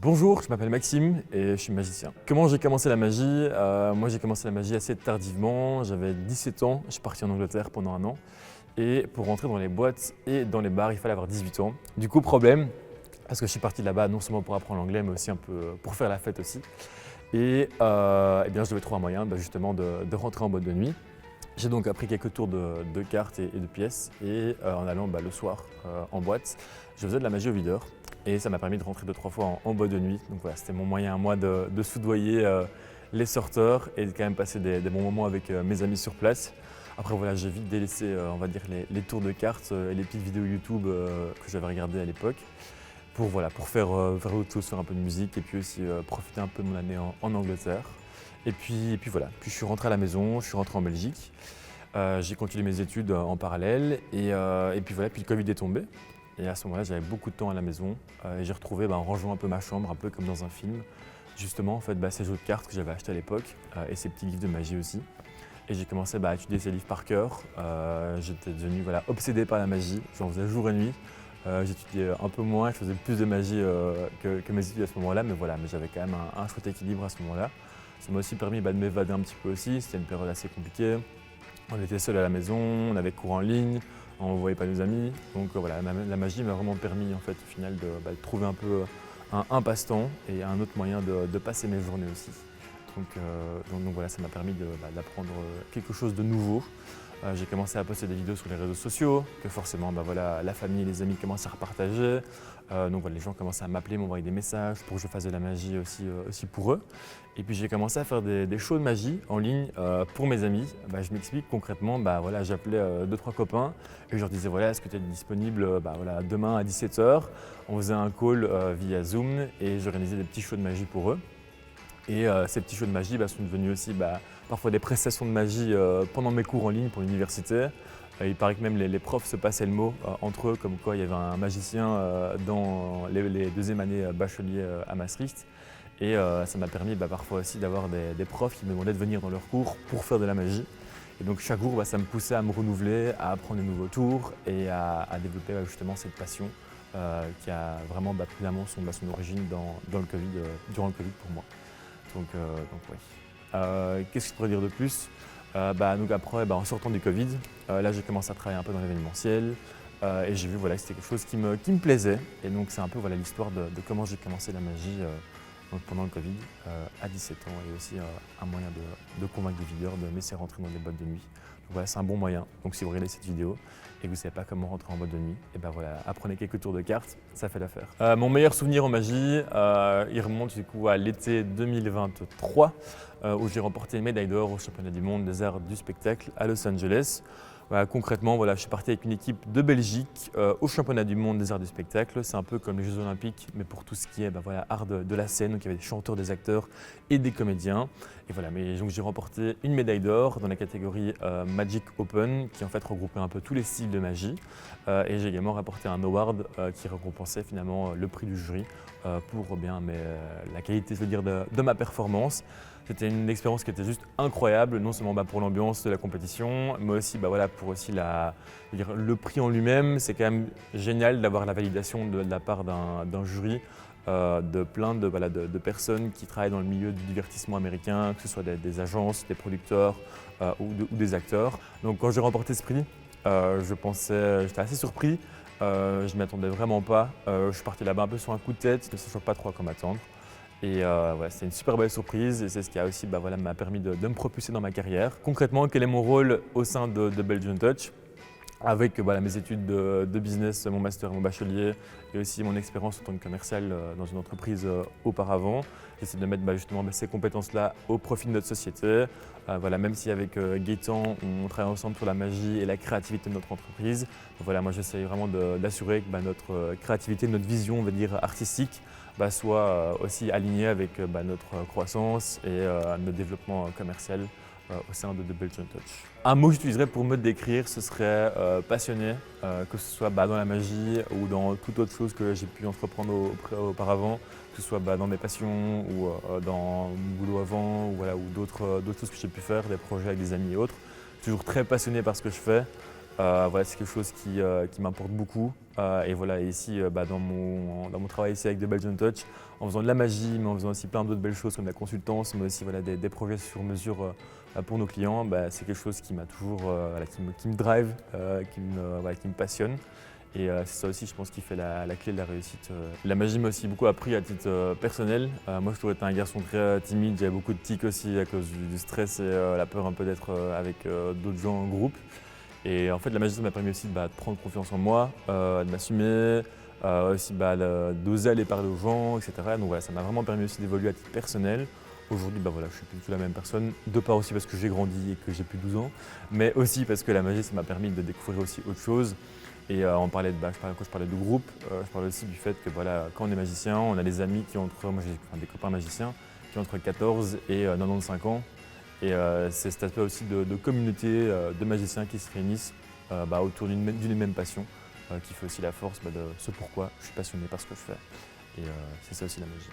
Bonjour, je m'appelle Maxime et je suis magicien. Comment j'ai commencé la magie? Moi j'ai commencé la magie assez tardivement, j'avais 17 ans, je suis parti en Angleterre pendant un an et pour rentrer dans les boîtes et dans les bars il fallait avoir 18 ans. Du coup problème, parce que je suis parti de là-bas non seulement pour apprendre l'anglais mais aussi un peu pour faire la fête aussi. Et eh bien, je devais trouver un moyen justement de rentrer en boîte de nuit. J'ai donc appris quelques tours de cartes et de pièces et en allant le soir en boîte, je faisais de la magie au videur et ça m'a permis de rentrer 2-3 fois en boîte de nuit. Donc voilà, c'était mon moyen à moi de soudoyer les sorteurs et de quand même passer des bons moments avec mes amis sur place. Après voilà, j'ai vite délaissé on va dire les tours de cartes et les petites vidéos YouTube que j'avais regardées à l'époque pour faire autre chose, faire un peu de musique et puis aussi profiter un peu de mon année en Angleterre. Et puis voilà, puis je suis rentré à la maison, je suis rentré en Belgique. J'ai continué mes études en parallèle et puis voilà, puis le Covid est tombé. Et à ce moment-là, j'avais beaucoup de temps à la maison et j'ai retrouvé en rangeant un peu ma chambre, un peu comme dans un film, justement en fait, ces jeux de cartes que j'avais achetés à l'époque et ces petits livres de magie aussi. Et j'ai commencé à étudier ces livres par cœur. J'étais devenu obsédé par la magie, j'en faisais jour et nuit. J'étudiais un peu moins, je faisais plus de magie que mes études à ce moment-là, mais j'avais quand même un chouette équilibre à ce moment-là. Ça m'a aussi permis de m'évader un petit peu aussi, c'était une période assez compliquée. On était seul à la maison, on avait cours en ligne, on ne voyait pas nos amis. Donc voilà, la magie m'a vraiment permis en fait, au final de trouver un peu un passe-temps et un autre moyen de passer mes journées aussi. Donc voilà, ça m'a permis d'apprendre quelque chose de nouveau. J'ai commencé à poster des vidéos sur les réseaux sociaux, que forcément la famille et les amis commencent à repartager. Donc voilà, les gens commençaient à m'appeler, m'envoyer des messages pour que je fasse de la magie aussi pour eux. Et puis j'ai commencé à faire des shows de magie en ligne pour mes amis. Je m'explique concrètement, j'appelais 2-3 copains et je leur disais voilà, est-ce que tu es disponible demain à 17 h. On faisait un call via Zoom et j'organisais des petits shows de magie pour eux. Et ces petits shows de magie sont devenus aussi parfois des prestations de magie pendant mes cours en ligne pour l'université. Il paraît que même les profs se passaient le mot entre eux, comme quoi il y avait un magicien dans les deuxième années bachelier à Maastricht. Et ça m'a permis parfois aussi d'avoir des profs qui me demandaient de venir dans leurs cours pour faire de la magie. Et donc chaque jour, ça me poussait à me renouveler, à apprendre de nouveaux tours et à développer justement cette passion qui a vraiment pris son origine dans le Covid, durant le Covid pour moi. Donc ouais. Qu'est-ce que je pourrais dire de plus? Donc après, en sortant du Covid, là j'ai commencé à travailler un peu dans l'événementiel et j'ai vu que c'était quelque chose qui me plaisait. Et donc c'est un peu l'histoire de comment j'ai commencé la magie pendant le Covid à 17 ans et aussi un moyen de convaincre des videurs de me laisser rentrer dans des boîtes de nuit. Donc voilà, c'est un bon moyen. Donc si vous regardez cette vidéo et que vous ne savez pas comment rentrer en boîte de nuit, apprenez quelques tours de cartes, ça fait l'affaire. Mon meilleur souvenir en magie, il remonte du coup à l'été 2023 où j'ai remporté une médaille d'or au championnat du monde des arts du spectacle à Los Angeles. Concrètement, je suis parti avec une équipe de Belgique au championnat du monde des arts du spectacle. C'est un peu comme les Jeux Olympiques, mais pour tout ce qui est art de la scène. Donc il y avait des chanteurs, des acteurs et des comédiens. Et voilà, donc j'ai remporté une médaille d'or dans la catégorie Magic Open, qui en fait regroupait un peu tous les styles de magie. Et j'ai également rapporté un award qui récompensait finalement le prix du jury pour la qualité, de ma performance. C'était une expérience qui était juste incroyable, non seulement pour l'ambiance de la compétition, mais aussi, pour aussi le prix en lui-même. C'est quand même génial d'avoir la validation de la part d'un jury de plein de personnes qui travaillent dans le milieu du divertissement américain, que ce soit des agences, des producteurs ou des acteurs. Donc quand j'ai remporté ce prix, j'étais assez surpris. Je ne m'y attendais vraiment pas. Je suis parti là-bas un peu sur un coup de tête, ne sachant pas trop à quoi m'attendre. Et c'était une super belle surprise et c'est ce qui a aussi m'a permis de me propulser dans ma carrière. Concrètement, quel est mon rôle au sein de Belgian Touch? Avec mes études de business, mon master et mon bachelier et aussi mon expérience en tant que commercial dans une entreprise auparavant. J'essaie de mettre justement ces compétences-là au profit de notre société. Même si avec Gaëtan, on travaille ensemble sur la magie et la créativité de notre entreprise. Moi j'essaie vraiment d'assurer que notre créativité, notre vision on va dire, artistique soit aussi alignée avec notre croissance et notre développement commercial au sein de Belgian Touch. Un mot que j'utiliserais pour me décrire, ce serait passionné, que ce soit dans la magie ou dans toute autre chose que j'ai pu entreprendre auparavant, que ce soit dans mes passions ou dans mon boulot avant ou d'autres choses que j'ai pu faire, des projets avec des amis et autres. Toujours très passionné par ce que je fais. C'est quelque chose qui m'importe beaucoup Et voilà, et ici, dans mon travail ici avec The Belgian Touch, en faisant de la magie, mais en faisant aussi plein d'autres belles choses comme la consultance, mais aussi voilà, des projets sur mesure pour nos clients, c'est quelque chose qui m'a toujours, voilà, qui me drive, voilà, qui me passionne. Et c'est ça aussi, je pense, qui fait la clé de la réussite. La magie m'a aussi beaucoup appris à titre personnel. Moi, je trouvais être un garçon très timide, j'avais beaucoup de tics aussi à cause du stress et la peur un peu d'être avec d'autres gens en groupe. Et en fait, la magie, ça m'a permis aussi de prendre confiance en moi, de m'assumer, aussi d'oser aller parler aux gens, etc. Donc voilà, ça m'a vraiment permis aussi d'évoluer à titre personnel. Aujourd'hui, voilà, je suis plus du tout la même personne, de part aussi parce que j'ai grandi et que j'ai plus 12 ans, mais aussi parce que la magie, ça m'a permis de découvrir aussi autre chose. Et quand je parlais de groupe, je parlais aussi du fait que voilà, quand on est magicien, on a des amis moi j'ai des copains magiciens qui ont entre 14 et 95 ans. Et c'est cet aspect aussi de communauté de magiciens qui se réunissent autour d'une même passion qui fait aussi la force de ce pourquoi je suis passionné par ce que je fais. Et c'est ça aussi la magie.